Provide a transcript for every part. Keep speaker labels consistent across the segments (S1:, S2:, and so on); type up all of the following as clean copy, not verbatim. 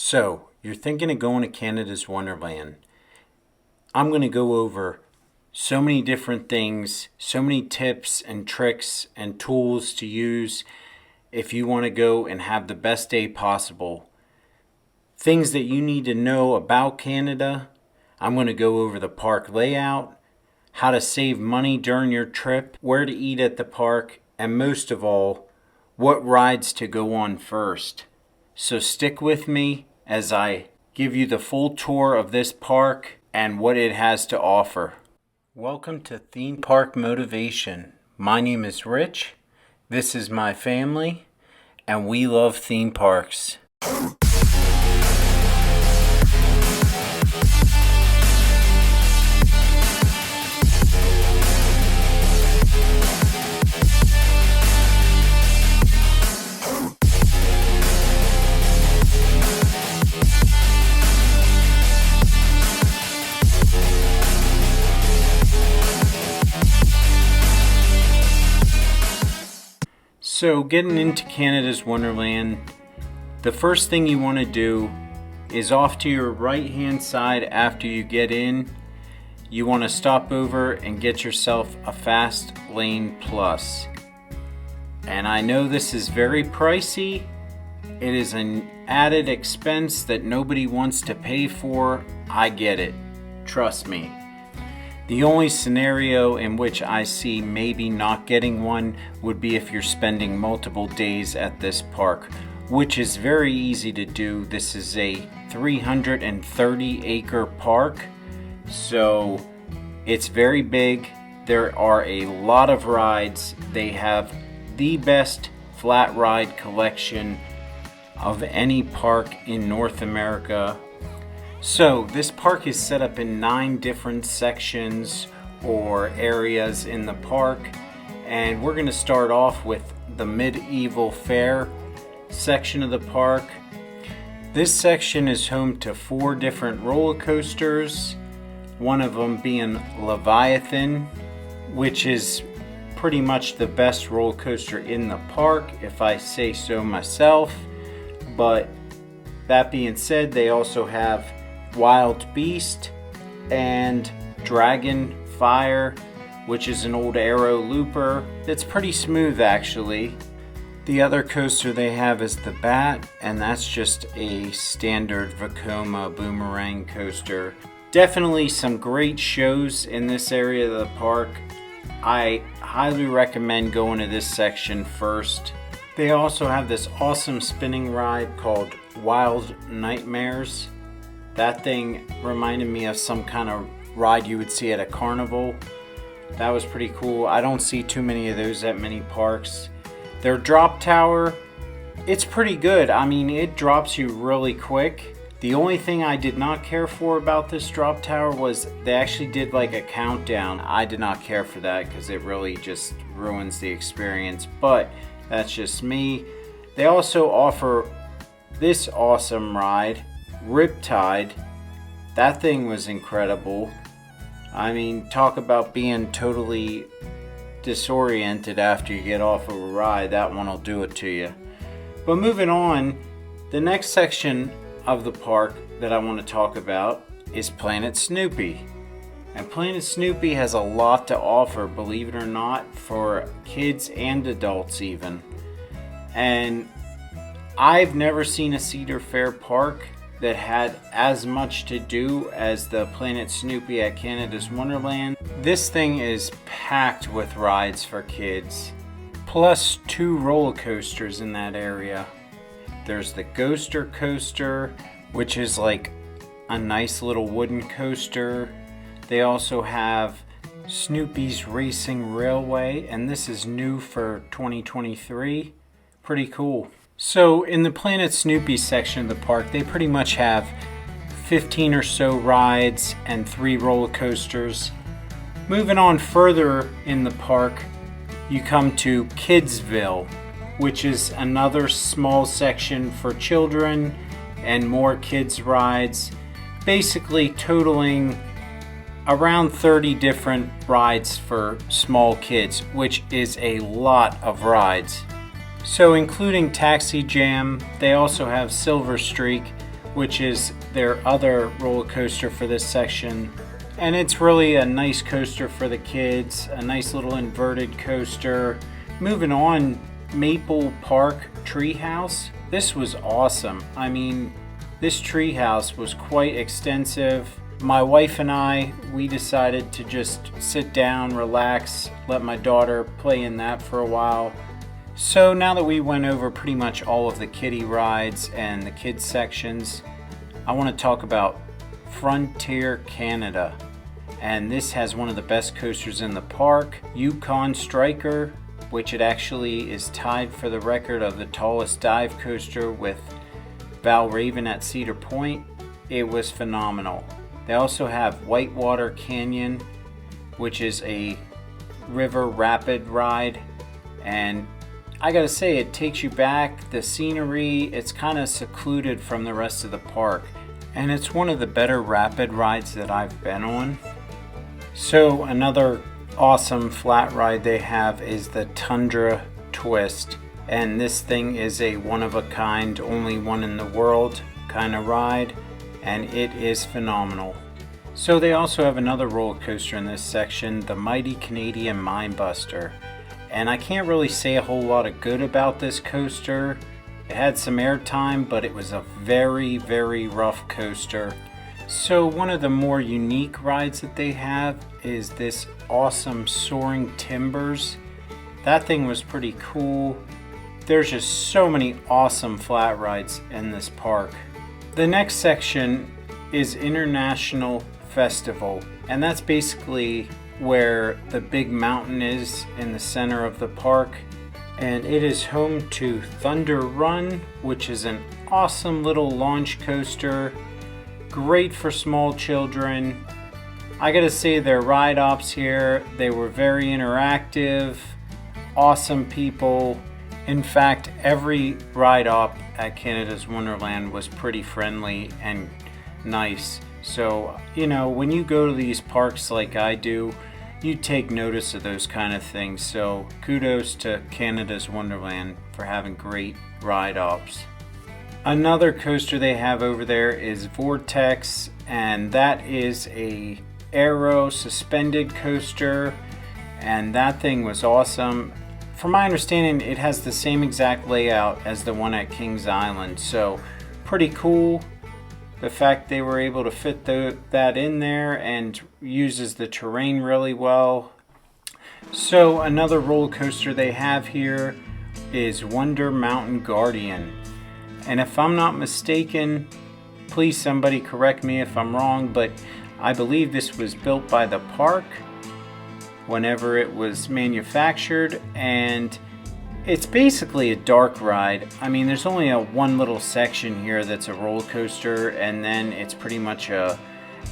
S1: So, you're thinking of going to Canada's Wonderland. I'm going to go over so many different things, so many tips and tricks and tools to use if you want to go and have the best day possible. Things that you need to know about Canada. I'm going to go over the park layout, how to save money during your trip, where to eat at the park, and most of all, what rides to go on first. So stick with me as I give you the full tour of this park and what it has to offer. Welcome to Theme Park Motivation. My name is Rich, this is my family, and we love theme parks. So getting into Canada's Wonderland, the first thing you want to do is off to your right hand side after you get in. You want to stop over and get yourself a Fast Lane Plus. And I know this is very pricey. It is an added expense that nobody wants to pay for. I get it. Trust me. The only scenario in which I see maybe not getting one would be if you're spending multiple days at this park, which is very easy to do. This is a 330-acre park, so it's very big. There are a lot of rides. They have the best flat ride collection of any park in North America. So this park is set up in 9 different sections or areas in the park, and we're going to start off with the medieval fair section of the park. This section is home to 4 different roller coasters, one of them being Leviathan, which is pretty much the best roller coaster in the park if I say so myself. But that being said, they also have Wild Beast and Dragon Fire, which is an old aero looper that's pretty smooth actually. The other coaster they have is the Bat, and that's just a standard Vekoma boomerang coaster. Definitely some great shows in this area of the park. I highly recommend going to this section first. They also have this awesome spinning ride called Wild Nightmares. That thing reminded me of some kind of ride you would see at a carnival. That was pretty cool. I don't see too many of those at many parks. Their drop tower, it's pretty good. I mean, it drops you really quick. The only thing I did not care for about this drop tower was they actually did like a countdown. I did not care for that because it really just ruins the experience, but that's just me. They also offer this awesome ride, Riptide. That thing was incredible. I mean, talk about being totally disoriented after you get off of a ride. That one will do it to you. But moving on, the next section of the park that I want to talk about is Planet Snoopy. And Planet Snoopy has a lot to offer, believe it or not, for kids and adults even. And I've never seen a Cedar Fair park that had as much to do as the Planet Snoopy at Canada's Wonderland. This thing is packed with rides for kids, plus 2 roller coasters in that area. There's the Ghoster Coaster, which is like a nice little wooden coaster. They also have Snoopy's Racing Railway, and this is new for 2023. Pretty cool. So in the Planet Snoopy section of the park, they pretty much have 15 or so rides and 3 roller coasters. Moving on further in the park, you come to Kidsville, which is another small section for children and more kids rides, basically totaling around 30 different rides for small kids, which is a lot of rides. So including Taxi Jam, they also have Silver Streak, which is their other roller coaster for this section. And it's really a nice coaster for the kids, a nice little inverted coaster. Moving on, Maple Park Treehouse. This was awesome. I mean, this treehouse was quite extensive. My wife and I, we decided to just sit down, relax, let my daughter play in that for a while. So now that we went over pretty much all of the kiddie rides and the kids sections, I want to talk about Frontier Canada. And this has one of the best coasters in the park, Yukon Striker, which it actually is tied for the record of the tallest dive coaster with Valraven at Cedar Point. It was phenomenal. They also have Whitewater Canyon, which is a river rapid ride, and I gotta say, it takes you back. The scenery, it's kind of secluded from the rest of the park, and it's one of the better rapid rides that I've been on. So another awesome flat ride they have is the Tundra Twist, and this thing is a one-of-a-kind, only one in the world kind of ride, and it is phenomenal. So they also have another roller coaster in this section, the Mighty Canadian Mindbuster, and I can't really say a whole lot of good about this coaster. It had some airtime, but it was a very, very rough coaster. So one of the more unique rides that they have is this awesome Soaring Timbers. That thing was pretty cool. There's just so many awesome flat rides in this park. The next section is International Festival, and that's basically where the big mountain is in the center of the park, and it is home to Thunder Run, which is an awesome little launch coaster, great for small children. I gotta say, their ride ops here, they were very interactive, awesome people. In fact, every ride op at Canada's Wonderland was pretty friendly and nice. So, you know, when you go to these parks like I do, you take notice of those kind of things. So kudos to Canada's Wonderland for having great ride ops. Another coaster they have over there is Vortex, and that is a aero suspended coaster, and that thing was awesome. From my understanding, it has the same exact layout as the one at Kings Island, so pretty cool. The fact they were able to fit that in there and uses the terrain really well. So another roller coaster they have here is Wonder Mountain Guardian. And if I'm not mistaken, please somebody correct me if I'm wrong, but I believe this was built by the park whenever it was manufactured, and it's basically a dark ride. I mean, there's only one little section here that's a roller coaster, and then it's pretty much a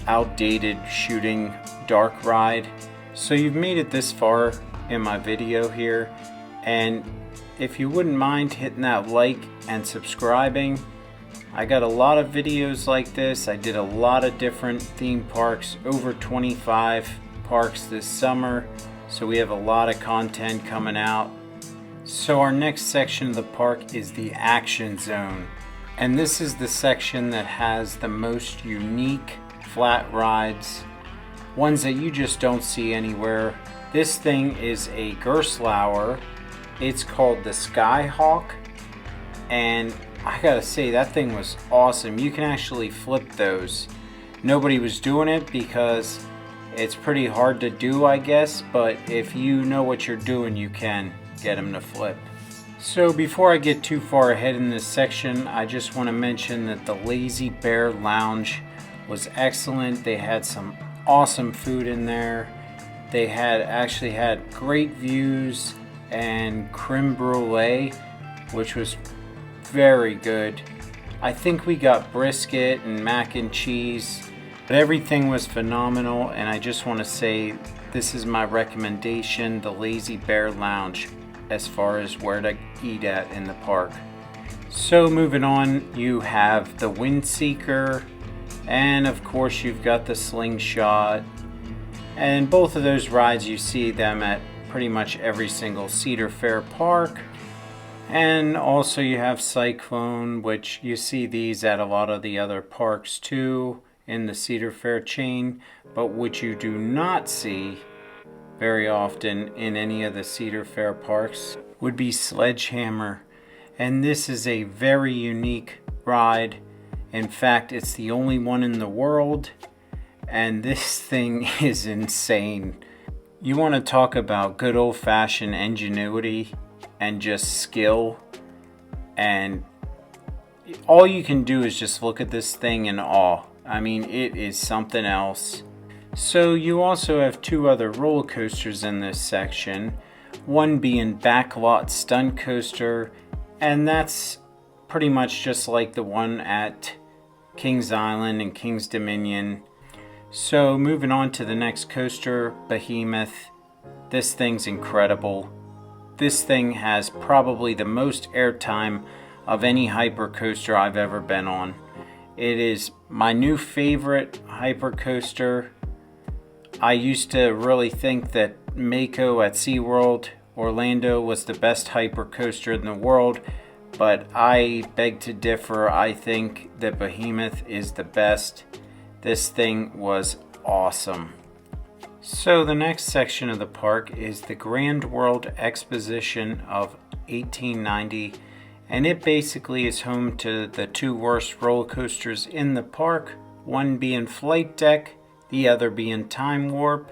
S1: outdated shooting dark ride. So you've made it this far in my video here, and if you wouldn't mind hitting that like and subscribing. I got a lot of videos like this. I did a lot of different theme parks, over 25 parks this summer, so we have a lot of content coming out. So our next section of the park is the Action Zone, and this is the section that has the most unique flat rides, ones that you just don't see anywhere. This thing is a Gerstlauer. It's called the Skyhawk, and I gotta say, that thing was awesome. You can actually flip those. Nobody was doing it because it's pretty hard to do, I guess, but if you know what you're doing, you can get them to flip. So before I get too far ahead in this section, I just want to mention that the Lazy Bear Lounge was excellent. They had some awesome food in there. They actually had great views and creme brulee, which was very good. I think we got brisket and mac and cheese, but everything was phenomenal, and I just want to say this is my recommendation, the Lazy Bear Lounge, as far as where to eat at in the park. So moving on, you have the Windseeker, and of course you've got the Slingshot, and both of those rides you see them at pretty much every single Cedar Fair park. And also you have Cyclone, which you see these at a lot of the other parks too in the Cedar Fair chain, but which you do not see very often in any of the Cedar Fair parks would be Sledgehammer. And this is a very unique ride. In fact, it's the only one in the world, and this thing is insane. You want to talk about good old-fashioned ingenuity and just skill, and all you can do is just look at this thing in awe. I mean, it is something else. So you also have two other roller coasters in this section, one being Backlot Stunt Coaster, and that's pretty much just like the one at Kings Island and Kings Dominion. So moving on to the next coaster, Behemoth. This thing's incredible. This thing has probably the most airtime of any hyper coaster I've ever been on. It is my new favorite hyper coaster. I used to really think that Mako at SeaWorld Orlando was the best hyper coaster in the world, but I beg to differ. I think that Behemoth is the best. This thing was awesome. So the next section of the park is the Grand World Exposition of 1890, and it basically is home to the two worst roller coasters in the park, one being Flight Deck, the other being Time Warp.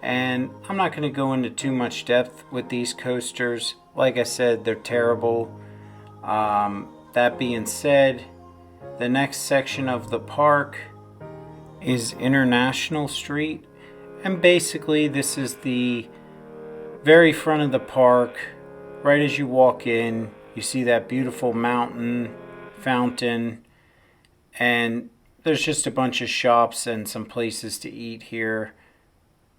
S1: And I'm not going to go into too much depth with these coasters. Like I said, they're terrible. That being said, the next section of the park is International Street. And basically this is the very front of the park. Right as you walk in, you see that beautiful mountain, fountain, and there's just a bunch of shops and some places to eat here.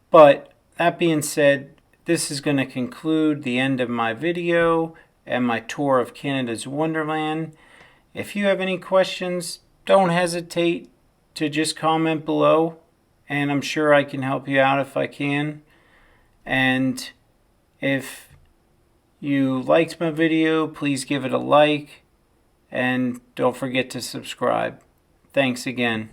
S1: But that being said, this is going to conclude the end of my video and my tour of Canada's Wonderland. If you have any questions, don't hesitate to just comment below, and I'm sure I can help you out if I can. And if you liked my video, please give it a like, and don't forget to subscribe. Thanks again.